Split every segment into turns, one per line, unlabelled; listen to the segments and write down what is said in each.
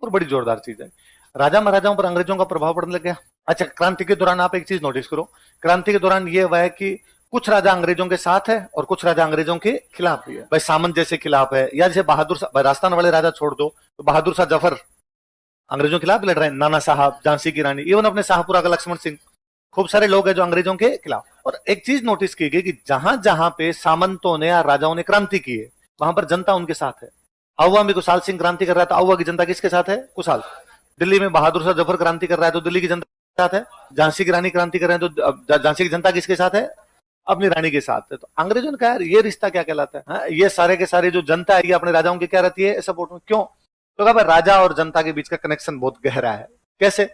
और बड़ी जोरदार चीज है। राजा महाराजाओं पर अंग्रेजों का प्रभाव पड़ने लग गया। अच्छा, क्रांति के दौरान आप एक चीज नोटिस करो, क्रांति के दौरान ये हुआ है कि कुछ राजा अंग्रेजों के साथ है और कुछ राजा अंग्रेजों के खिलाफ भी है। भाई सामंत जैसे खिलाफ है, या जैसे बहादुर शाह, राजस्थान वाले राजा छोड़ दो तो बहादुर शाह जफर अंग्रेजों के खिलाफ लड़ रहे हैं, नाना साहब, झांसी की रानी, इवन अपने शाहपुरा का लक्ष्मण सिंह, खूब सारे लोग हैं जो अंग्रेजों के खिलाफ। और एक चीज नोटिस की गई कि जहां जहां पे सामंतों ने या राजाओं ने क्रांति की है वहां पर जनता उनके साथ है। आउवा में कुशाल सिंह क्रांति कर रहा था, आउवा की जनता किसके साथ है? कुशाल। दिल्ली में बहादुर शाह जफर क्रांति कर रहा है तो दिल्ली की जनता के साथ है। झांसी की रानी क्रांति कर रहे हैं तो झांसी की जनता किसके साथ है? अपनी रानी के साथ है। तो अंग्रेजों ने कहा यार ये रिश्ता क्या कहलाता है? ये सारे के सारे जो जनता है ये अपने राजाओं की क्या रहती है सपोर्ट में। क्यों? तो कहा राजा और जनता के बीच का कनेक्शन बहुत गहरा है। कैसे?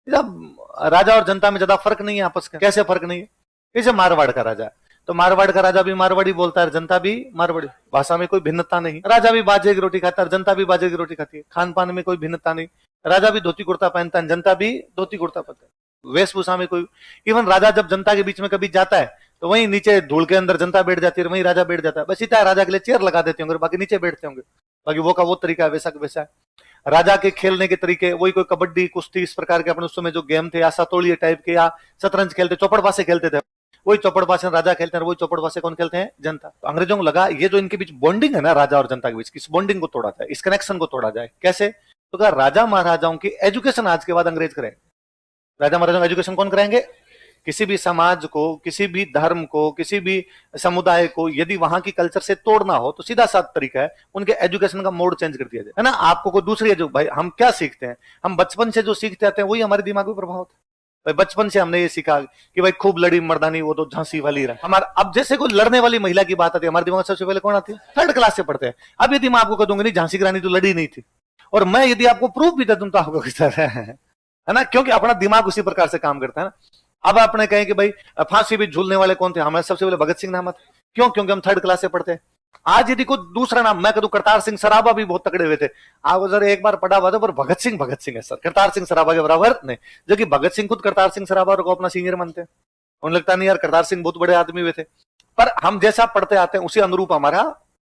राजा और जनता में ज्यादा फर्क नहीं है आपस का। कैसे फर्क नहीं है? जैसे मारवाड़ का राजा है तो मारवाड़ का राजा भी मारवाड़ी बोलता है, जनता भी मारवाड़ी, भाषा में कोई भिन्नता नहीं। राजा भी बाजरे की रोटी खाता है, जनता भी बाजरे की रोटी खाती है। खान पान में कोई भिन्नता नहीं, राजा भी धोती कुर्ता पहनता है, जनता भी धोती कुर्ता पहनता है। वेशभूषा में कोई, इवन राजा जब जनता के बीच में कभी जाता है तो वहीं नीचे धूल के अंदर जनता बैठ जाती है, वहीं राजा बैठ जाता है। बस इतना राजा के लिए चेयर लगा देते होंगे, बाकी नीचे बैठते होंगे। बाकी वो का वो तरीका है, वैसा का वैसा है। राजा के खेलने के तरीके वही, कोई कबड्डी कुश्ती इस प्रकार के अपने उस समय जो गेम थे, या सतोलिया टाइप के, या शतरंज खेलते, चौपड़बासे खेलते थे, वही चौपड़बासे राजा खेलते हैं, वही चौपड़बासे कौन खेलते हैं? जनता। तो अंग्रेजों को लगा ये जो इनके बीच बॉन्डिंग है ना राजा और जनता के बीच, इस बॉन्डिंग को तोड़ा जाए, इस कनेक्शन को तोड़ा जाए। कैसे? तो कहा राजा महाराजाओं की एजुकेशन आज के बाद अंग्रेज करेंगे। राजा महाराजाओं का एजुकेशन कौन कराएंगे? किसी भी समाज को, किसी भी धर्म को, किसी भी समुदाय को यदि वहां की कल्चर से तोड़ना हो तो सीधा साधा तरीका है उनके एजुकेशन का मोड चेंज कर दिया जाए, है ना। आपको कोई दूसरी जो भाई हम क्या सीखते हैं, हम बचपन से जो सीखते आते हैं वही हमारे दिमाग में प्रभाव होता है। भाई बचपन से हमने ये सीखा कि भाई खूब लड़ी मर्दानी, वो तो झांसी वाली रहा हमारा। अब जैसे कोई लड़ने वाली महिला की बात आती है हमारे दिमाग में सबसे पहले कौन आती है? थर्ड क्लास से पढ़ते हैं। अब यदि मैं आपको कह दूंगा नहीं झांसी की रानी तो लड़ी नहीं थी, और मैं यदि आपको प्रूफ भी दे दूं तो आपको किस तरह है ना, क्योंकि अपना दिमाग उसी प्रकार से काम करता है ना। अब आपने कहें कि भाई फांसी भी झूलने वाले कौन थे? हमारे सबसे पहले भगत सिंह नाम था। क्यों? क्योंकि हम थर्ड क्लास से पढ़ते हैं। आज यदि कोई दूसरा नाम मैं कहूं, करतार सिंह सराबा भी बहुत तगड़े हुए थे, आप सर एक बार पढ़ा हुआ था, पर भगत सिंह है सर, करतार सिंह सराबा के बराबर नहीं। जो कि भगत सिंह खुद करतार सिंह सराबा को अपना सीनियर मानते हैं, उन्हें लगता नहीं यार करतार सिंह बहुत बड़े आदमी हुए थे। पर हम जैसा पढ़ते आते हैं उसी अनुरूप हमारा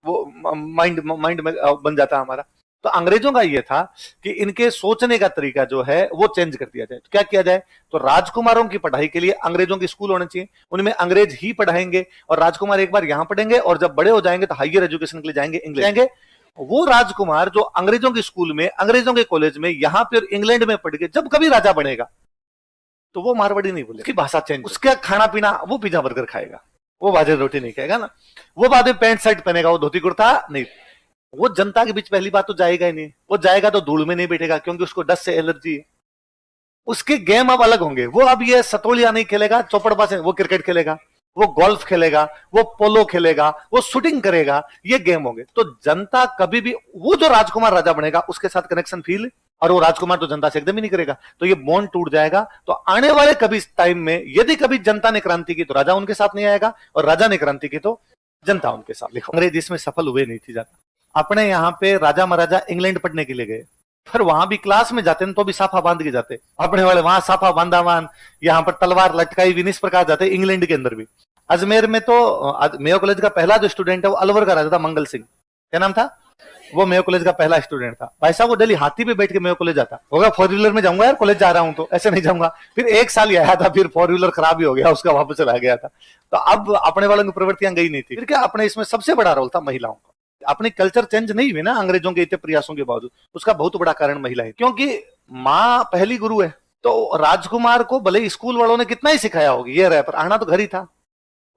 वो माइंड में बन जाता है हमारा। तो अंग्रेजों का ये था कि इनके सोचने का तरीका जो है वो चेंज कर दिया जाए। तो क्या किया जाए? तो राजकुमारों की पढ़ाई के लिए अंग्रेजों के स्कूल होने चाहिए, उनमें अंग्रेज ही पढ़ाएंगे, और राजकुमार एक बार यहां पढ़ेंगे और जब बड़े हो जाएंगे तो हायर एजुकेशन के लिए जाएंगे इंग्लैंड जाएंगे। वो राजकुमार जो अंग्रेजों के स्कूल में, अंग्रेजों के कॉलेज में, यहां पर इंग्लैंड में पढ़ के जब कभी राजा बनेगा तो वो मारवाड़ी नहीं बोले, उसकी भाषा चेंज, उसका खाना पीना, वो पिज्जा बर्गर खाएगा, वो बाजरे रोटी नहीं खाएगा ना, वो बाद में पैंट शर्ट पहनेगा, वो धोती कुर्ता नहीं। वो जनता के बीच पहली बात तो जाएगा ही नहीं, वो जाएगा तो धूल में नहीं बैठेगा क्योंकि उसको डस्ट से एलर्जी है। उसके गेम अब अलग होंगे, वो अब ये सतोलिया नहीं खेलेगा, चौपड़बाज से वो क्रिकेट खेलेगा, वो गोल्फ खेलेगा, वो पोलो खेलेगा, वो शूटिंग करेगा, ये गेम होंगे। तो जनता कभी भी, वो जो राजकुमार राजा बनेगा उसके साथ कनेक्शन फील, और वो राजकुमार तो जनता से एकदम ही नहीं करेगा, तो ये बॉन्ड टूट जाएगा। तो आने वाले कभी टाइम में यदि कभी जनता ने क्रांति की तो राजा उनके साथ नहीं आएगा, और राजा ने क्रांति की तो जनता उनके साथ। लिखो, अंग्रेज इसमें सफल हुए नहीं थी ज्यादा। अपने यहाँ पे राजा महाराजा इंग्लैंड पढ़ने के लिए गए, फिर वहां भी क्लास में जाते हैं तो भी साफा बांध के जाते, अपने वाले वहां साफा बांधा मान, यहाँ पर तलवार लटकाई भी, इस प्रकार जाते इंग्लैंड के अंदर भी। अजमेर में तो मेयो कॉलेज का पहला जो स्टूडेंट है वो अलवर का राजा था, मंगल सिंह, क्या नाम था? वो मेयो कॉलेज का पहला स्टूडेंट था। भाई साहब वो डेली हाथी पे बैठ के मेयो कॉलेज जाता होगा, 4 व्हीलर में जाऊंगा यार कॉलेज जा रहा हूं तो, ऐसे नहीं जाऊंगा। फिर 1 साल ही आया था, फिर 4 व्हीलर खराब ही हो गया, उसका वापस चला गया था। तो अब अपने वालों की प्रवृत्तियां गई नहीं थी। फिर क्या अपने इसमें सबसे बड़ा रोल था महिलाओं का। अपनी कल्चर चेंज नहीं हुई ना अंग्रेजों के इतने प्रयासों के बावजूद, उसका बहुत बड़ा कारण महिला है, क्योंकि माँ पहली गुरु है। तो राजकुमार को भले स्कूल वालों ने कितना ही सिखाया होगी ये रहे, पर आना तो घर ही था,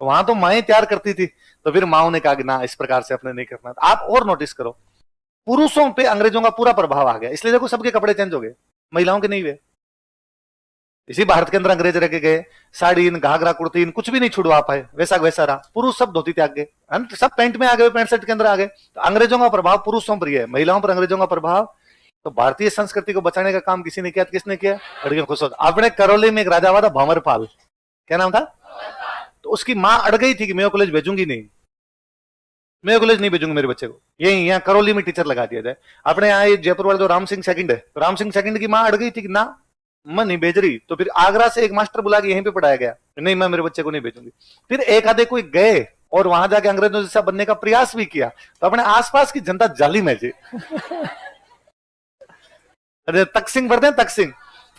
वहां तो माएं तैयार करती थी। तो फिर माओ ने कहा कि ना इस प्रकार से अपने नहीं करना। आप और नोटिस करो, पुरुषों पे अंग्रेजों का पूरा प्रभाव आ गया, इसलिए देखो सबके कपड़े चेंज हो गए, महिलाओं के नहीं हुए। इसी भारत के अंदर अंग्रेज रह के गए, साड़ी इन, घाघरा कुर्ती इन, कुछ भी नहीं छुड़वा पाए, वैसा वैसा रहा। पुरुष सब धोती त्याग गए, सब पैंट में आ गए, पैंट शर्ट के अंदर आ गए। तो अंग्रेजों का प्रभाव पुरुषों पर ही है, महिलाओं पर अंग्रेजों का प्रभाव। तो भारतीय संस्कृति को बचाने का काम किसी ने किया, किसने किया? लड़कियों खुश हो। अपने करौली में एक राजा हुआ था भंवरपाल, क्या नाम था? तो उसकी माँ अड़ गई थी कि मैं कॉलेज भेजूंगी नहीं, मैं कॉलेज नहीं भेजूंगी मेरे बच्चे को, यही यहाँ करौली में टीचर लगा दिया जाए। अपने यहाँ जयपुर वाले जो राम सिंह सेकंड है, तो राम सिंह सेकंड की माँ अड़ गई थी कि ना मैं नहीं भेज रही। तो फिर आगरा से एक मास्टर बुला के यहीं पे पढ़ाया गया, नहीं मैं मेरे बच्चे को नहीं भेजूंगी। फिर एक आधे कोई गए और वहां जाके अंग्रेजों जैसा बनने का प्रयास भी किया, तो अपने आसपास की जनता जालिम है जी अरे तक सिंह पढ़ते हैं, तक सिंह।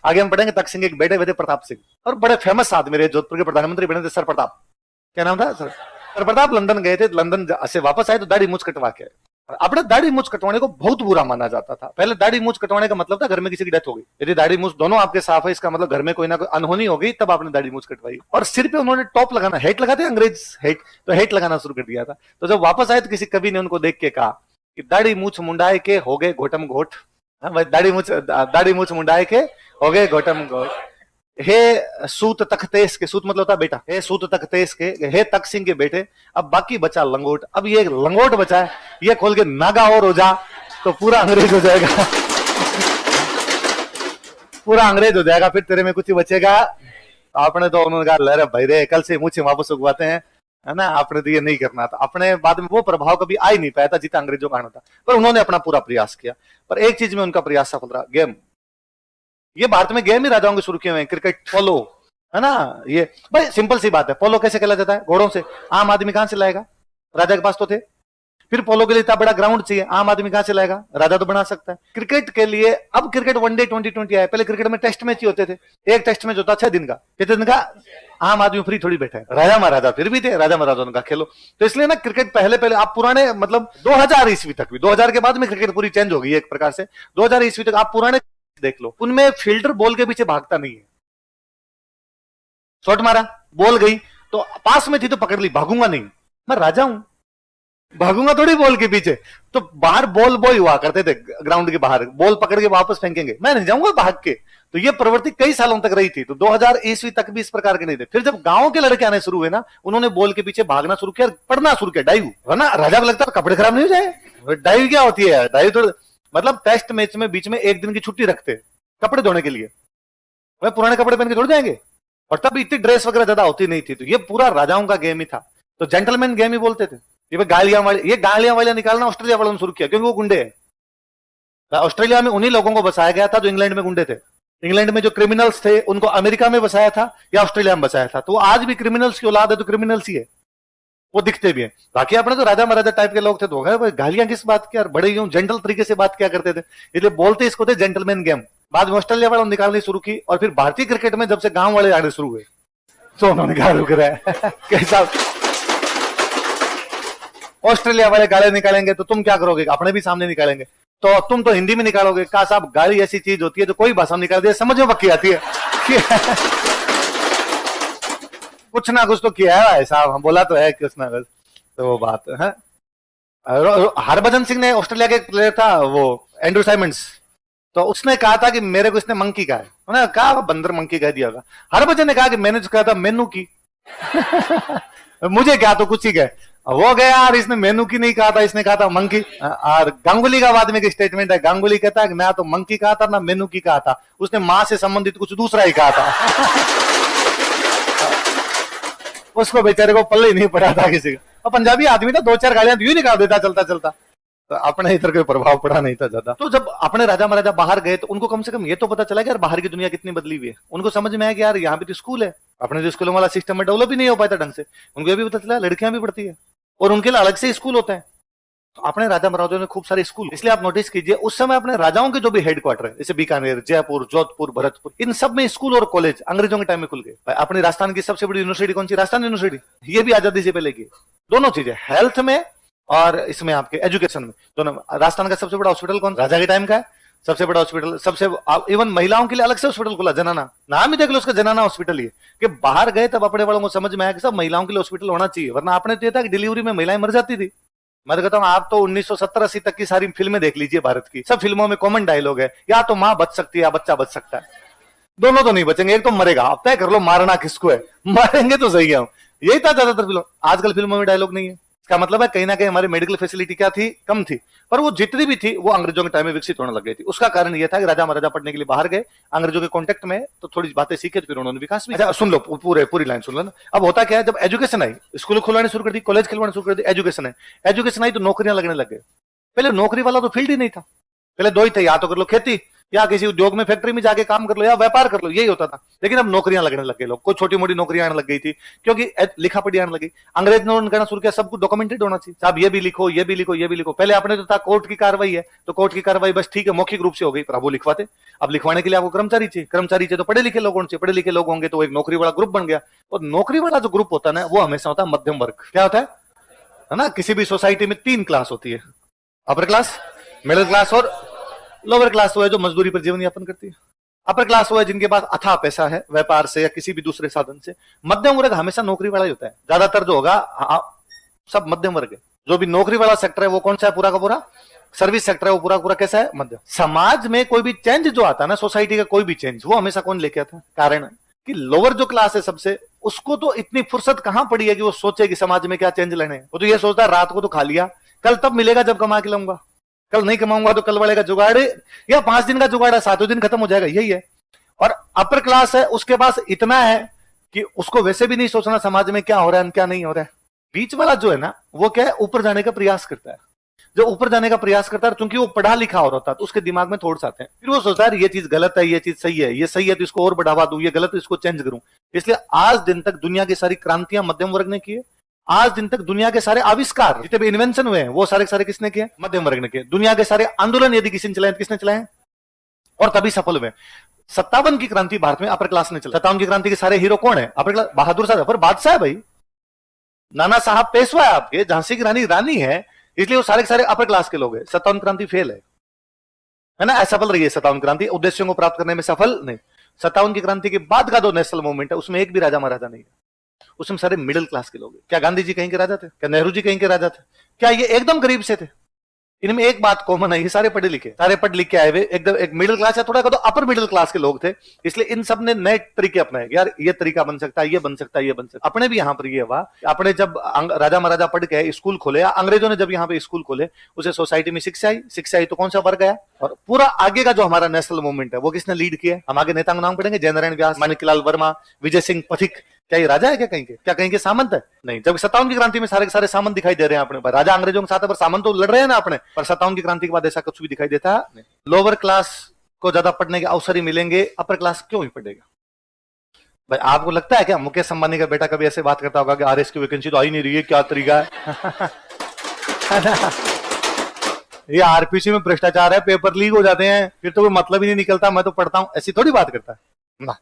आगे हम पढ़ेंगे तक सिंह एक बेटे थे प्रताप सिंह, और बड़े फेमस आदमी रहे, जोधपुर के प्रधानमंत्री बने थे सर प्रताप। क्या नाम था सर प्रताप? लंदन गए थे, लंदन से वापस आए तो दाढ़ी मूछ कटवा के। अपने दाढ़ी मूछ कटवाने को बहुत बुरा माना जाता था। पहले दाढ़ी मूछ कटवाने का मतलब था घर में किसी की डेथ हो गई, यदि दाढ़ी मूछ दोनों आपके साफ है, इसका मतलब घर में कोई ना कोई अनहोनी हो गई, तब आपने दाढ़ी मूछ कटवाई। और सिर पे उन्होंने टॉप लगाना, हेट लगाते अंग्रेज, हेट, तो हेट लगाना शुरू कर दिया था। तो जब वापस आए तो किसी कवि ने उनको देख के कहा कि दाढ़ी मूछ मुंडाए के हो गए घोटम घोट, दाढ़ी मूछ मुंडाए के हो गए घोटम घोट। हे सूत तख्तेस के, सूत मतलब होता बेटा, हे सूत तख्तेस के, हे तक सिंह के बेटे, अब बाकी बचा लंगोट। अब ये लंगोट बचा है, ये खोल के नागा और हो जा तो पूरा अंग्रेज हो जाएगा। पूरा अंग्रेज हो जाएगा, फिर तेरे में कुछ ही बचेगा। आपने तो उन्होंने कहा लहरे भाई रे, कल से मुझे वापस उगवाते हैं, है ना, आपने तो ये नहीं करना था। अपने बाद में वो प्रभाव कभी आ ही नहीं पाया था जितना अंग्रेजों का आना था, पर उन्होंने अपना पूरा प्रयास किया। पर एक चीज में उनका प्रयास सफल रहा, गेम। ये भारत में गेम ही राजाओं के शुरू किए हुए हैं, क्रिकेट, पोलो, है ना। ये भाई सिंपल सी बात है, पोलो कैसे खेला जाता है? घोड़ों से। आम आदमी कहां से लाएगा? राजा के पास तो थे। फिर पोलो के लिए इतना बड़ा ग्राउंड चाहिए, आम आदमी कहां से लाएगा? राजा तो बना सकता है। क्रिकेट के लिए अब क्रिकेट वनडे 2020 आया, पहले क्रिकेट में टेस्ट मैच ही होते थे। एक टेस्ट मैच होता 6 दिन का, कितने दिन का? आम आदमी फ्री थोड़ी बैठा है। राजा महाराजा फिर भी थे, राजा महाराजा का खेलो। तो इसलिए ना क्रिकेट पहले आप पुराने मतलब 2000 ईस्वी तक भी, 2000 के बाद में क्रिकेट पूरी चेंज हो गई एक प्रकार से। 2000 ईस्वी तक आप पुराने देख लो, उनमें फील्डर बॉल के पीछे भागता नहीं है। शॉट मारा, बॉल गई तो पास में थी तो पकड़ ली, भागूंगा नहीं, मैं राजा हूं, भागूंगा थोड़ी बॉल के पीछे। तो बाहर बॉल बॉय हुआ करते थे, ग्राउंड के बाहर बॉल पकड़ के वापस फेंकेंगे, मैं नहीं जाऊंगा भाग के। तो ये प्रवृत्ति कई सालों तक रही थी। तो 2000 ईस्वी तक भी इस प्रकार के नहीं थे। फिर जब गांव के लड़के आने शुरू हुए ना, उन्होंने बॉल के पीछे भागना शुरू किया, पढ़ना शुरू किया, डाइव, है ना। राजा को लगता है कपड़े खराब नहीं हो जाए। डाइव क्या होती है? डाइव तो मतलब टेस्ट मैच में बीच में एक दिन की छुट्टी रखते कपड़े धोने के लिए, वह पुराने कपड़े पहन के थोड़ जाएंगे। और तब इतनी ड्रेस वगैरह ज्यादा होती नहीं थी। तो ये पूरा राजाओं का गेम ही था। तो जेंटलमैन गेम ही बोलते थे। ये गालियां वाले निकालना ऑस्ट्रेलिया वालों ने शुरू किया, क्योंकि वो गुंडे हैं। ऑस्ट्रेलिया में उन्हीं लोगों को बसाया गया था जो इंग्लैंड में गुंडे थे। इंग्लैंड में जो क्रिमिनल्स थे उनको अमेरिका में बसाया था या ऑस्ट्रेलिया में बसाया था। तो आज भी क्रिमिनल्स की औलाद है तो क्रिमिनल्स ही है, वो दिखते भी हैं। बाकी अपने तो राजा महाराजा टाइप के लोग थे, तो गालियां किस बात की यार, बड़े यूं जेंटल तरीके से बात किया करते थे, इसलिए बोलते इसको थे जेंटलमैन गेम। बाद में ऑस्ट्रेलिया वालों ने निकालनी शुरू की, और फिर भारतीय क्रिकेट में जब से गांव वाले आने शुरू हुए तो उन्होंने कहा रुक रहा है कैसा ऑस्ट्रेलिया वाले गाली निकालेंगे तो तुम क्या करोगे? अपने भी सामने निकालेंगे, तो तुम तो हिंदी में निकालोगे। कहा साहब गाली ऐसी चीज होती है जो कोई भाषा में निकाल दिया समझ में पक्की आती है। कुछ ना कुछ तो किया है भाई साहब, हम बोला तो है कुछ ना कुछ, तो वो बात है। हरभजन सिंह ने, ऑस्ट्रेलिया के प्लेयर था वो एंड्रू साइमंड्स, तो उसने कहा था कि मेरे को इसने मंकी कहा है, उन्होंने कहा बंदर मंकी कह दिया होगा। हरभजन ने कहा कि मैंने जो कहा था मेनू की मुझे क्या, तो कुछ ही कहे वो गया यार, इसने मेनू की नहीं कहा था, इसने कहा था मंकी। और गांगुली का बाद में एक स्टेटमेंट है, गांगुली कहता है कि ना तो मंकी कहा था ना मेनू की कहा था, उसने मां से संबंधित कुछ दूसरा ही कहा था। उसको बेचारे को पल्ले ही नहीं पड़ा था किसी का। और पंजाबी आदमी था, 2-4 गालियां यूं निकाल देता चलता चलता, तो अपने इधर कोई प्रभाव पड़ा नहीं था ज्यादा। तो जब अपने राजा महाराजा बाहर गए तो उनको कम से कम ये तो पता चला कि यार बाहर की दुनिया कितनी बदली हुई है। उनको समझ में आया कि यार यहाँ पे तो स्कूल है, अपने जो स्कूलों वाला सिस्टम में डेवलप ही नहीं हो पाया था ढंग से। उनको ये भी पता चला लड़कियां भी पढ़ती है और उनके लिए अलग से स्कूल होता है। तो अपने राजा महाराजाओं ने खूब सारे स्कूल, इसलिए आप नोटिस कीजिए उस समय अपने राजाओं के जो भी हेडक्वार्टर है, जैसे बीकानेर, जयपुर, जोधपुर, भरतपुर, इन सब में स्कूल और कॉलेज अंग्रेजों के टाइम में खुल गए। अपनी राजस्थान की सबसे बड़ी यूनिवर्सिटी कौन सी? राजस्थान यूनिवर्सिटी। ये भी आजादी से पहले की। दोनों चीजें, हेल्थ में और इसमें आपके एजुकेशन में दोनों। राजस्थान का सबसे बड़ा हॉस्पिटल कौन? राजा के टाइम का है सबसे बड़ा हॉस्पिटल। सबसे इवन महिलाओं के लिए अलग से हॉस्पिटल खुला, जनाना, नाम ही देख लो उसका, जनाना हॉस्पिटल। ये कि बाहर गए तब अपने वालों को समझ में आया कि सब महिलाओं के लिए हॉस्पिटल होना चाहिए, वरना आपने तो ये था कि डिलीवरी में महिलाएं मर जाती थी। मैं तो कहता हूं आप तो 1970-80 तक की सारी फिल्में देख लीजिए भारत की, सब फिल्मों में कॉमन डायलॉग है, या तो मां बच सकती है या बच्चा बच सकता है। दोनों तो नहीं बचेंगे, एक तो मरेगा। आप तय कर लो मारना किसको है, मारेंगे तो सही है। यही था ज्यादातर फिल्म। आजकल फिल्मों में डायलॉग नहीं है, इसका मतलब है कहीं ना कहीं हमारी मेडिकल फैसिलिटी क्या थी? कम थी। पर वो जितनी भी थी वो अंग्रेजों के टाइम में विकसित होने लग गई थी। उसका कारण ये था कि राजा महाराजा पढ़ने के लिए बाहर गए, अंग्रेजों के कॉन्टेक्ट में, तो थोड़ी बातें सीखे, तो फिर उन्होंने विकास भी। अच्छा सुन लो, पूरी लाइन सुन लो ना। अब होता क्या है, जब एजुकेशन आई, स्कूल खुलवाने शुरू कर दी, कॉलेज खुलवाने शुरू कर दी, एजुकेशन है, एजुकेशन आई तो नौकरियां लगने लग गए। पहले नौकरी वाला तो फील्ड ही नहीं था। पहले दो ही थे, या तो कर लो खेती या किसी उद्योग में फैक्ट्री में जाके काम कर लो या व्यापार कर लो, यही होता था। लेकिन अब नौकरियां लगने लग गए लोग, कोई छोटी मोटी नौकरियां आने लग गई थी क्योंकि लिखा पढ़ी आने लगी। अंग्रेज ने कहना शुरू किया सब कुछ डॉक्यूमेंटेड होना चाहिए, साहब ये भी लिखो, ये भी लिखो, ये भी लिखो। पहले आपने तो था कोर्ट की कार्रवाई है तो कोर्ट की कार्रवाई बस ठीक है मौखिक रूप से हो गई, पर अब वो लिखवाते। अब लिखवाने के लिए आपको कर्मचारी चाहिए, कर्मचारी चाहिए तो पढ़े लिखे लोग होने चाहिए, पढ़े लिखे लोग होंगे तो एक नौकरी वाला ग्रुप बन गया। और नौकरी वाला जो ग्रुप होता है ना वो हमेशा होता है मध्यम वर्ग। क्या होता है ना, किसी भी सोसाइटी में 3 क्लास होती है, अपर क्लास, मिडिल क्लास और लोअर क्लास। वो है जो मजदूरी पर जीवन यापन करती है। अपर क्लास वो है जिनके पास अथाह पैसा है व्यापार से या किसी भी दूसरे साधन से। मध्यम वर्ग हमेशा नौकरी वाला ही होता है, ज्यादातर जो होगा सब मध्यम वर्ग है। जो भी नौकरी वाला सेक्टर है वो कौन सा है, पूरा का पूरा सर्विस सेक्टर है, वो पूरा पूरा कैसा है, मध्यम। समाज में कोई भी चेंज जो आता है ना, सोसाइटी का कोई भी चेंज, वो हमेशा कौन लेके आता है, कारण कि लोअर जो क्लास है सबसे, उसको तो इतनी फुर्सत कहां पड़ी है कि वो सोचे कि समाज में क्या चेंज लेने हैं। वो तो ये सोचता है रात को तो खा लिया, कल तब मिलेगा जब कमा के लाऊंगा, कल नहीं कमाऊंगा तो कल वाले का जुगाड़ या 5 दिन का जुगाड़ है 7वें दिन खत्म हो जाएगा, यही है। और अपर क्लास है उसके पास इतना है कि उसको वैसे भी नहीं सोचना समाज में क्या हो रहा है क्या नहीं हो रहा है। बीच वाला जो है ना वो क्या है, ऊपर जाने का प्रयास करता है। जो ऊपर जाने का प्रयास करता है क्योंकि वो पढ़ा लिखा हो रहा है तो उसके दिमाग में थोड़े आते हैं, फिर वो सोचता है ये चीज गलत है, ये चीज सही है, ये सही है तो इसको और बढ़ावा दूं, ये गलत है इसको चेंज करूं। इसलिए आज दिन तक दुनिया की सारी क्रांतियां मध्यम वर्ग ने की है। आज दिन तक दुनिया के सारे आविष्कार जितने भी इन्वेंशन हुए हैं वो सारे सारे किसने किए, मध्यम वर्ग ने किए। दुनिया के सारे आंदोलन यदि किसी ने चलाए किसने चलाए और तभी सफल हुए। 57 की क्रांति भारत में अपर क्लास ने चला। 57 की क्रांति के सारे हीरो कौन है, अपर क्लास। बहादुर शाह जफर बादशाह है भाई, नाना साहब पेशवा है आपके, झांसी की रानी रानी है, इसलिए वो सारे के सारे अपर क्लास के लोग हैं। 57 क्रांति फेल है ना, असफल रही है 57 क्रांति, उद्देश्यों को प्राप्त करने में सफल नहीं। 57 की क्रांति के बाद का जो नेशनल मूवमेंट है उसमें एक भी राजा महाराजा नहीं है, उसमें सारे मिडिल क्लास के लोग हैं। क्या गांधी जी कहीं के राजा थे, क्या नेहरू जी कहीं के राजा थे, क्या ये एकदम गरीब से थे। इनमें एक बात कॉमन है, ये सारे पढ़े लिखे, सारे पढ़ लिख के आए हुए एकदम एक मिडिल क्लास या थोड़ा तो अपर मिडिल क्लास के लोग थे। इसलिए इन सब ने नए तरीके अपनाए, यार ये तरीका बन सकता है, ये बन सकता है, ये बन सकता है। अपने भी यहाँ पर ये हुआ, अपने जब राजा महाराजा पढ़ के स्कूल खोले, अंग्रेजों ने जब यहाँ पे स्कूल खोले, उसे सोसाइटी में शिक्षा आई तो कौन सा वर्ग आया। और पूरा आगे का जो हमारा नेशनल मूवमेंट है वो किसने लीड किया, हम आगे नेताओं का नाम पढ़ेंगे, जयनारायण व्यास, माणिकलाल वर्मा, विजय सिंह पथिक। क्या ये राजा है क्या कहीं के, क्या कहीं के सामंत है, नहीं। जब 57 की क्रांति में सारे के सारे सामंत दिखाई दे रहे हैं अपने, राजा अंग्रेजों के साथ पर सामंत तो लड़ रहे हैं ना अपने, पर 57 की क्रांति के बाद ऐसा कुछ भी दिखाई देता है। लोअर क्लास को ज्यादा पढ़ने के अवसर ही मिलेंगे, अपर क्लास क्यों ही पढ़ेगा भाई। आपको लगता है क्या मुकेश अंबानी का बेटा कभी ऐसे बात करता होगा कि आरएस की वैकेंसी तो आ ही नहीं रही है, क्या तरीका है ये आरपीसी में भ्रष्टाचार है, पेपर लीक हो जाते हैं, फिर तो कोई मतलब ही नहीं निकलता, मैं तो पढ़ता हूं, ऐसी थोड़ी बात करता है ना।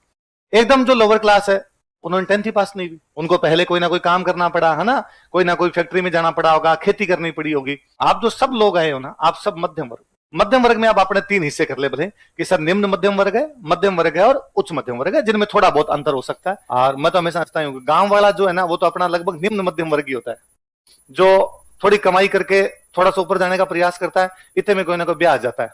एकदम जो लोअर क्लास है उन्होंने 10th ही पास नहीं हुई, उनको पहले कोई ना कोई काम करना पड़ा है ना, कोई ना कोई फैक्ट्री में जाना पड़ा होगा, खेती करनी पड़ी होगी। आप जो सब लोग आए हो ना, आप सब मध्यम वर्ग। मध्यम वर्ग में आप अपने 3 हिस्से कर ले भले कि सर निम्न मध्यम वर्ग है और उच्च मध्यम वर्ग है, जिनमें थोड़ा बहुत अंतर हो सकता है। और मैं तो हमेशा समझता हूँ गांव वाला जो है ना वो तो अपना लगभग निम्न मध्यम वर्ग ही होता है, जो थोड़ी कमाई करके थोड़ा सा ऊपर जाने का प्रयास करता है, इतने में कोई ना कोई ब्याह आ जाता है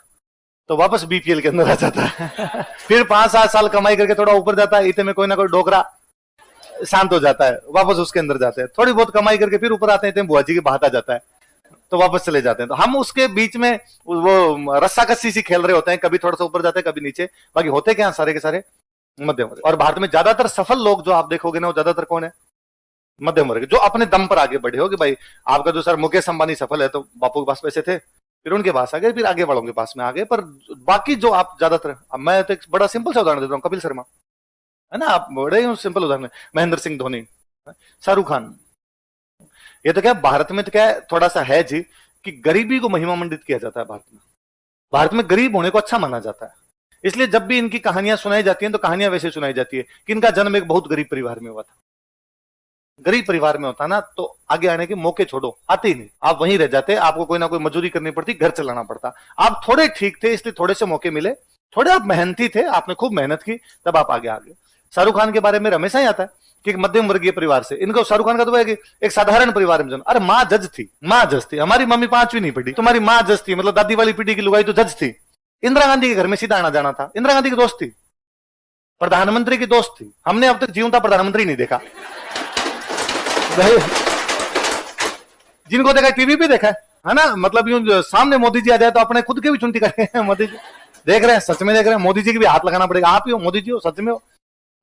तो वापस बीपीएल के अंदर आ जाता है फिर 5-7 साल कमाई करके थोड़ा ऊपर जाता है, इतने में कोई ना कोई डोकरा शांत हो जाता है, वापस उसके अंदर जाते हैं। थोड़ी बहुत कमाई करके फिर ऊपर आते हैं, बुआ जी के बात आ जाता है तो वापस चले जाते हैं। तो हम उसके बीच में वो रस्सा कस्सी सी खेल रहे होते हैं, कभी थोड़ा सा ऊपर जाते हैं कभी नीचे, बाकी होते क्या सारे के सारे मध्यम वर्ग। और भारत में ज्यादातर सफल लोग जो आप देखोगे ना वो ज्यादातर कौन है, मध्यम वर्ग, जो अपने दम पर आगे बढ़े हो। कि भाई आपका जो सर मुकेश अंबानी सफल है तो बापू के पास पैसे थे, फिर उनके पास आ गए, फिर आगे वालों के पास में आ गए। पर बाकी जो आप ज्यादातर, मैं तो एक बड़ा सिंपल सा उदाहरण देता हूँ, कपिल शर्मा है ना, आप बड़े सिंपल उदाहरण, महेंद्र सिंह धोनी, शाहरुख खान। ये तो क्या भारत में तो क्या है, थोड़ा सा है जी कि गरीबी को महिमा मंडित किया जाता है भारत में। भारत में गरीब होने को अच्छा माना जाता है, इसलिए जब भी इनकी कहानियां सुनाई जाती हैं तो कहानियां वैसे सुनाई जाती है कि इनका जन्म एक बहुत गरीब परिवार में हुआ था। गरीब परिवार में होता ना तो आगे आने के मौके छोड़ो, आते ही नहीं, आप वहीं रह जाते, आपको कोई ना कोई मजदूरी करनी पड़ती, घर चलाना पड़ता। आप थोड़े ठीक थे इसलिए थोड़े से मौके मिले, थोड़े आप मेहनती थे, आपने खूब मेहनत की, तब आप आगे आ गए। शाहरुख खान के बारे में हमेशा ही आता है कि एक मध्यम वर्गीय परिवार से, इनको शाहरुख खान का तो है कि एक साधारण परिवार में जन्म। अरे माँ जज थी, माँ जज थी, हमारी मम्मी 5वीं नहीं पढ़ी, तुम्हारी माँ जज थी, मतलब दादी वाली पीढ़ी की लुगाई तो जज थी। इंदिरा गांधी के घर में सीधा आना जाना था, इंदिरा गांधी की दोस्त थी, प्रधानमंत्री की दोस्त थी। हमने अब तक जीवता प्रधानमंत्री नहीं देखा जिनको देखा टीवी पे देखा है ना, मतलब यूं सामने मोदी जी आ जाए तो अपने खुद के भी चुनती करें मोदी जी देख रहे हैं, सच में देख रहे हैं, मोदी जी के भी हाथ लगाना पड़ेगा, आप ही हो मोदी जी हो, सच में हो,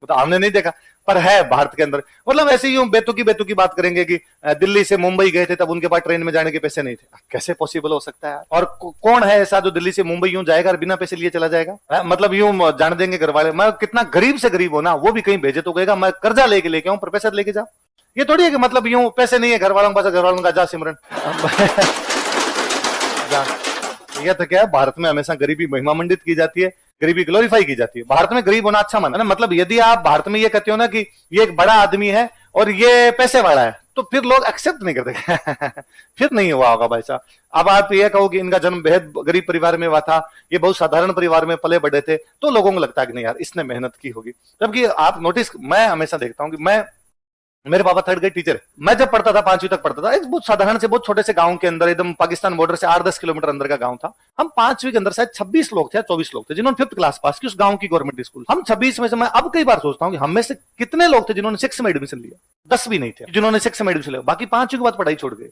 तो हमने नहीं देखा, पर है भारत के अंदर। मतलब ऐसे यूं बेतुकी बात करेंगे कि दिल्ली से मुंबई गए थे तब उनके पास ट्रेन में जाने के पैसे नहीं थे। कैसे पॉसिबल हो सकता है? और कौन है ऐसा जो दिल्ली से मुंबई यूं जाएगा और बिना पैसे लिए चला जाएगा? मतलब यूं जान देंगे घर वाले, मैं कितना गरीब से गरीब हो ना, वो भी कहीं भेजे तो कहेगा मैं कर्जा लेके आऊं, पर पैसा लेके जाओ। ये थोड़ी है कि मतलब यूं पैसे नहीं है घर वालों के पास, घर वालों का जा सिमरन यह तो क्या है, भारत में हमेशा गरीबी महिमा मंडित की जाती है, गरीबी ग्लोरीफाई की जाती है। भारत में गरीब होना अच्छा माना है ना। मतलब यदि आप भारत में ये कहते हो ना कि ये एक बड़ा आदमी है और ये पैसे वाला है, तो फिर लोग एक्सेप्ट नहीं करते फिर नहीं हुआ होगा भाई साहब। अब आप ये कहो कि इनका जन्म बेहद गरीब परिवार में हुआ था, ये बहुत साधारण परिवार में पले बढ़े थे, तो लोगों को लगता है कि नहीं यार इसने मेहनत की होगी। जबकि आप नोटिस, मैं हमेशा देखता हूं कि मेरे पापा थर्ड ग्रेड टीचर है। मैं जब पढ़ता था, 5वीं तक पढ़ता था, एक बहुत साधारण से बहुत छोटे से गांव के अंदर, एकदम पाकिस्तान बॉर्डर से 8-10 किलोमीटर अंदर का गांव था। हम 5वीं के अंदर शायद 26 लोग थे, 24 लोग थे जिन्होंने 5th क्लास पास की उस गांव की गवर्नमेंट स्कूल। हम 26 में से, मैं अब कई बार सोचता हूं कि हम में से कितने लोग थे जिन्होंने 6 में एडमिशन लिया। 10 भी नहीं थे जिन्होंने 6 में एडमिशन लिया, बाकी 5वीं के बाद पढ़ाई छोड़ गए।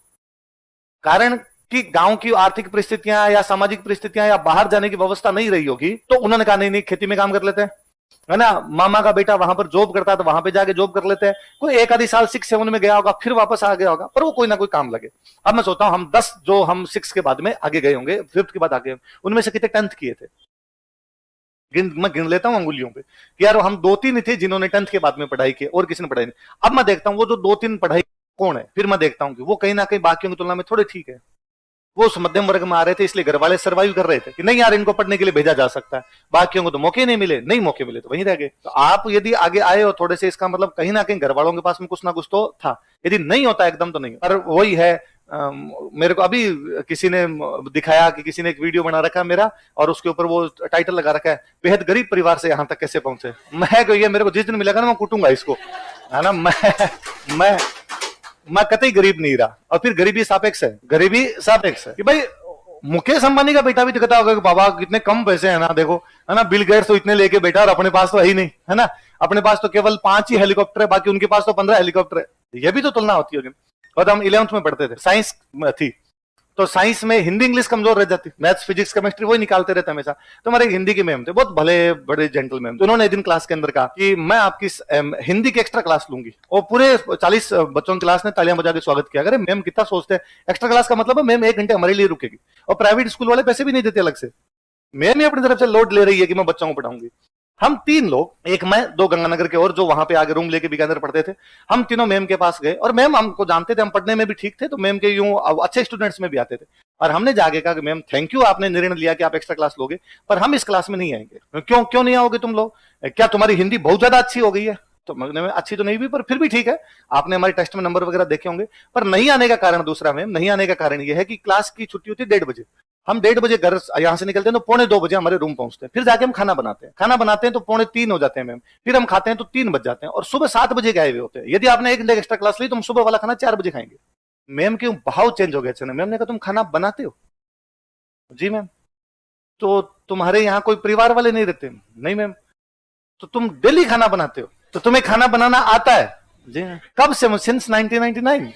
कारण कि गांव की आर्थिक परिस्थितियां या सामाजिक परिस्थितियां या बाहर जाने की व्यवस्था नहीं रही होगी, तो उन्होंने कहा नहीं खेती में काम कर लेते हैं, है ना। मामा का बेटा वहां पर जॉब करता है तो वहां पे जाके जॉब कर लेते हैं। कोई एक आधी साल 6-7 में गया होगा, फिर वापस आ गया होगा, पर वो कोई ना कोई काम लगे। अब मैं सोचता हूं हम 10 जो हम 6 के बाद में आगे गए होंगे, 5th के बाद आगे, उनमें से कितने 10th किए थे? मैं गिन लेता हूं अंगुलियों पे कि यार हम 2-3 ही थे जिन्होंने 10th के बाद में पढ़ाई की, और किसी ने पढ़ाई नहीं। अब मैं देखता हूं वो जो 2-3 पढ़ाई कौन है, फिर मैं देखता हूं कि वो कहीं ना कहीं बाकियों की तुलना में थोड़े ठीक है। वो उस मध्यम वर्ग में आ रहे थे, इसलिए घर वाले सर्वाइव कर रहे थे कि नहीं यार इनको पढ़ने के लिए भेजा जा सकता है। बाकियों को तो मौके नहीं मिले, नहीं मौके मिले तो वहीं रह गए। तो आप यदि आगे आए हो थोड़े से, इसका मतलब कहीं ना कहीं घर वालों के पास में कुछ ना कुछ तो था। यदि नहीं होता एकदम तो नहीं। पर वही है, मेरे को अभी किसी ने दिखाया कि किसी ने एक वीडियो बना रखा है मेरा, और उसके ऊपर वो टाइटल लगा रखा है, बेहद गरीब परिवार से यहां तक कैसे पहुंचे। मैं ये मेरे को जिस दिन मिलेगा ना मैं कूटूंगा इसको, है ना। मैं कतई गरीब नहीं रहा। और फिर गरीबी सापेक्ष है, गरीबी सापेक्ष है कि भाई मुकेश अंबानी का बेटा भी दिखता होगा कि बाबा कितने कम पैसे हैं ना, देखो, है ना। बिल गेट्स तो इतने लेके बैठा और अपने पास तो है ही नहीं, है ना। अपने पास तो केवल 5 ही हेलीकॉप्टर है, बाकी उनके पास तो 15 हेलीकॉप्टर है। ये भी तो तुलना होती होगी। और हम 11th में पढ़ते थे, साइंस थी, तो साइंस में हिंदी इंग्लिश कमजोर रह जाती, मैथ्स फिजिक्स केमिस्ट्री वही निकालते रहते हमेशा। तो हमारे हिंदी के मैम थे, बहुत भले बड़े जेंटल मैम। तो उन्होंने एक दिन क्लास के अंदर कहा कि मैं आपकी हिंदी की एक्स्ट्रा क्लास लूंगी, और पूरे 40 बच्चों की क्लास ने तालियां बजा के स्वागत किया। अरे मैम कितना सोचते हैं, एक्स्ट्रा क्लास का मतलब है मैम 1 घंटे हमारे लिए रुकेगी, और प्राइवेट स्कूल वाले पैसे भी नहीं देते अलग से। मैम ही अपनी तरफ से लोड ले रही है कि मैं बच्चों को पढ़ाऊंगी। हम 3 लोग, एक मैं, 2 गंगानगर के और जो वहां पे आगे रूम लेके बीकानेर पढ़ते थे, हम तीनों मैम के पास गए। और मैम हमको जानते थे, हम पढ़ने में भी ठीक थे, तो मैम के यूं अच्छे स्टूडेंट्स में भी आते थे। और हमने जाके कहा कि मैम थैंक यू, आपने निर्णय लिया कि आप एक्स्ट्रा क्लास लोगे, पर हम इस क्लास में नहीं आएंगे। क्यों नहीं आओगे तुम लोग? क्या तुम्हारी हिंदी बहुत ज्यादा अच्छी हो गई है? तो मैंने अच्छी तो नहीं भी, पर फिर भी ठीक है, आपने हमारे टेस्ट में नंबर वगैरह देखे होंगे। पर नहीं आने का कारण दूसरा, मैम नहीं आने का कारण यह है कि क्लास की छुट्टी होती है 1:30 बजे। हम 1:30 बजे घर यहां से निकलते हैं तो 1:45 बजे हमारे रूम पहुंचते हैं। फिर जाके हम खाना बनाते हैं तो 2:45 हो जाते हैं मैम। फिर हम खाते हैं तो 3 बज जाते हैं, और सुबह 7 बजे गए हुए होते हैं। यदि आपने 1 घंटे एक्स्ट्रा क्लास ली तो हम सुबह वाला खाना 4 बजे खाएंगे। मैम क्यों भाव चेंज हो गया? मैम ने कहा तुम खाना बनाते हो? जी मैम। तो तुम्हारे यहाँ कोई परिवार वाले नहीं रहते? नहीं मैम। तो तुम डेली खाना बनाते हो, तो तुम्हें खाना बनाना आता है? जी कब से? सिंस 1999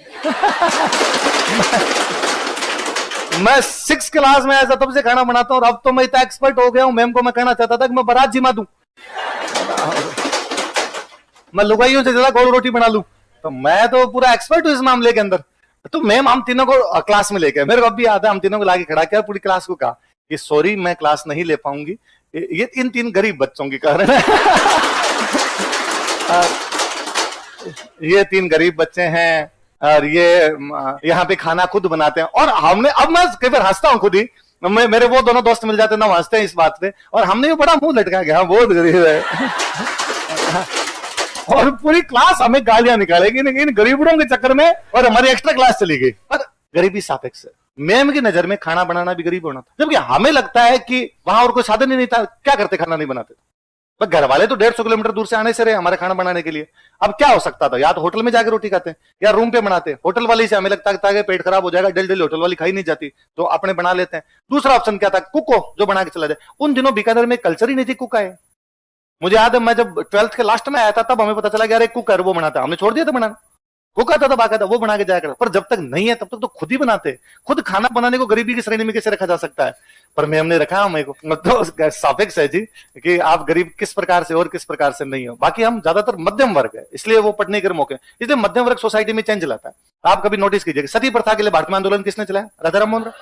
मैं 6 क्लास में ऐसा तब से खाना बनाता हूं, और अब तो मैं इतना एक्सपर्ट हो गया हूं। मैम को मैं कहना चाहता था कि मैं बारात जिमा दूं, मैं लुगाइयों से ज्यादा गोल रोटी बना लूं, तो मैं तो पूरा एक्सपर्ट हूं इस मामले के अंदर। तो मैम हम तीनों को क्लास में लेके, मेरे को अब भी याद है, हम तीनों को लाके खड़ा किया, पूरी क्लास को कहा कि सॉरी मैं क्लास नहीं ले पाऊंगी, ये इन 3 गरीब बच्चों के कारण ये 3 गरीब बच्चे हैं, और ये यहाँ पे खाना खुद बनाते हैं। और हमने, अब मैं कई बार हंसता हूँ खुद ही, मेरे वो दोनों दोस्त मिल जाते हैं ना, हंसते हैं इस बात पे, और हमने भी बड़ा मुंह लटका गया, बहुत गरीब है और पूरी क्लास हमें गालियां निकालेगी इन गरीबों के चक्कर में, और हमारी एक्स्ट्रा क्लास चली गई। पर गरीबी सापेक्ष है। मैम की नजर में खाना बनाना भी गरीब होना था, जबकि हमें लगता है कि वहां और कोई साधन ही नहीं था। क्या करते, खाना नहीं बनाते? पर घर वाले तो 150 किलोमीटर दूर से आने से रहे हमारे खाना बनाने के लिए। अब क्या हो सकता था, या तो होटल में जाकर रोटी खाते हैं या रूम पे बनाते। होटल वाली से हमें लगता था कि पेट खराब हो जाएगा, डेली होटल वाली खाई नहीं जाती, तो अपने बना लेते हैं। दूसरा ऑप्शन क्या था, कुक हो जो बना के चला जाए। उन दिनों बीकानेर में कल्चर ही नहीं थी कुक आए। मुझे याद है मैं जब 12th के लास्ट में आया था तब हमें पता चला कि यार एक कुक है वो बनाता है, हमने छोड़ दिया था बनाना। वो कहता था बाकायदा वो बना के जाया कर, पर जब तक नहीं है तब तक तो खुद ही बनाते। खुद खाना बनाने को गरीबी की श्रेणी में कैसे रखा जा सकता है? पर मैं हमने रखा मेरे को मतलब सापेक्ष है जी कि आप गरीब किस प्रकार से और किस प्रकार से नहीं हो। बाकी हम ज्यादातर मध्यम वर्ग है, इसलिए वो पढ़ने के मौके, इसलिए मध्यम वर्ग सोसाइटी में चेंज लाता है। आप कभी नोटिस कीजिए सती प्रथा के लिए भारत में आंदोलन किसने चलाया? राजा राममोहन राय।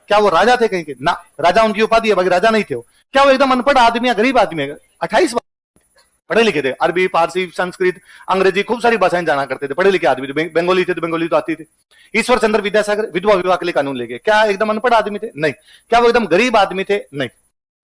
क्या वो राजा थे कहीं के? ना, राजा उनकी उपाधि है, बाकी राजा नहीं थे वो। क्या वो एकदम अनपढ़ आदमी या गरीब आदमी है? 28 पढ़े लिखे थे, अरबी, फारसी, संस्कृत, अंग्रेजी, खूब सारी भाषाएं जाना करते थे, पढ़े लिखे आदमी थे। बंगाली थे तो बंगाली तो आती थी। ईश्वर चंद्र विद्यासागर विधवा विवाह के लिए कानून लेके, क्या एकदम अनपढ़ आदमी थे? नहीं। क्या वो एकदम गरीब आदमी थे? नहीं।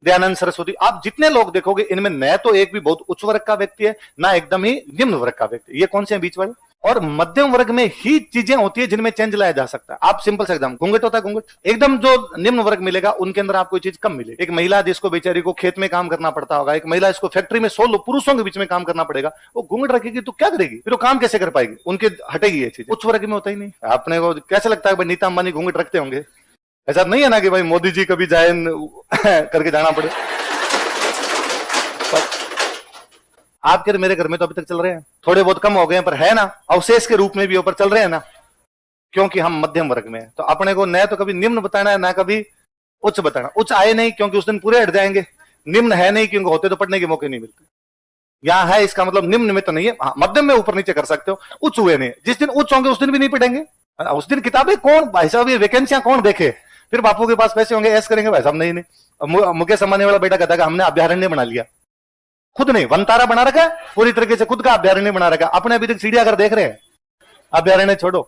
दयानंद सरस्वती, आप जितने लोग देखोगे इनमें न तो एक भी बहुत उच्च वर्ग का व्यक्ति है, ना एकदम ही निम्न वर्ग का व्यक्ति। ये कौन से हैं बीच वाले? और मध्यम वर्ग में ही चीजें होती है जिनमें चेंज लाया जा सकता है। आप सिंपल से एग्जाम, घूंघट होता है, घूंघट एकदम जो निम्न वर्ग मिलेगा उनके अंदर आपको चीज कम मिलेगी। एक महिला जिसको बेचारी को खेत में काम करना पड़ता होगा, एक महिला इसको फैक्ट्री में 100 पुरुषों के बीच में काम करना पड़ेगा, वो घूंघट रखेगी तो क्या करेगी? फिर वो काम कैसे कर पाएगी? उनके हटेगी ये चीज। उच्च वर्ग में होता ही नहीं। अपने को कैसे लगता है भाई नीता अंबानी घूंघट रखते होंगे? ऐसा नहीं है ना कि भाई मोदी जी कभी जाए करके जाना पड़े। आपके मेरे घर में तो अभी तक चल रहे हैं, थोड़े बहुत कम हो गए हैं पर है ना, अवशेष के रूप में भी ऊपर चल रहे हैं ना, क्योंकि हम मध्यम वर्ग में हैं। तो अपने को न तो कभी निम्न बताना है ना कभी उच्च बताना। उच्च आए नहीं क्योंकि उस दिन पूरे हट जाएंगे, निम्न है नहीं क्योंकि होते तो पढ़ने के मौके नहीं मिलते। यहाँ है इसका मतलब निम्न में तो नहीं है, मध्यम में ऊपर नीचे कर सकते हो, उच्च हुए नहीं। जिस दिन उच्च होंगे उस दिन भी नहीं पढ़ेंगे, उस दिन किताबें कौन भाई साहब, ये वैकेंसियां कौन देखे? फिर बापू के पास पैसे होंगे, ऐस करेंगे भाई साहब नहीं। मुकेश अंबानी वाला बेटा कहता है हमने अभ्यारण्य बना लिया, खुद नहीं वनतारा बना रखा है, पूरी तरीके से खुद का अभ्यारण्य बना रखा। अपने अभी तक चिड़ियाघर देख रहे हैं, अभ्यारण्य छोड़ो।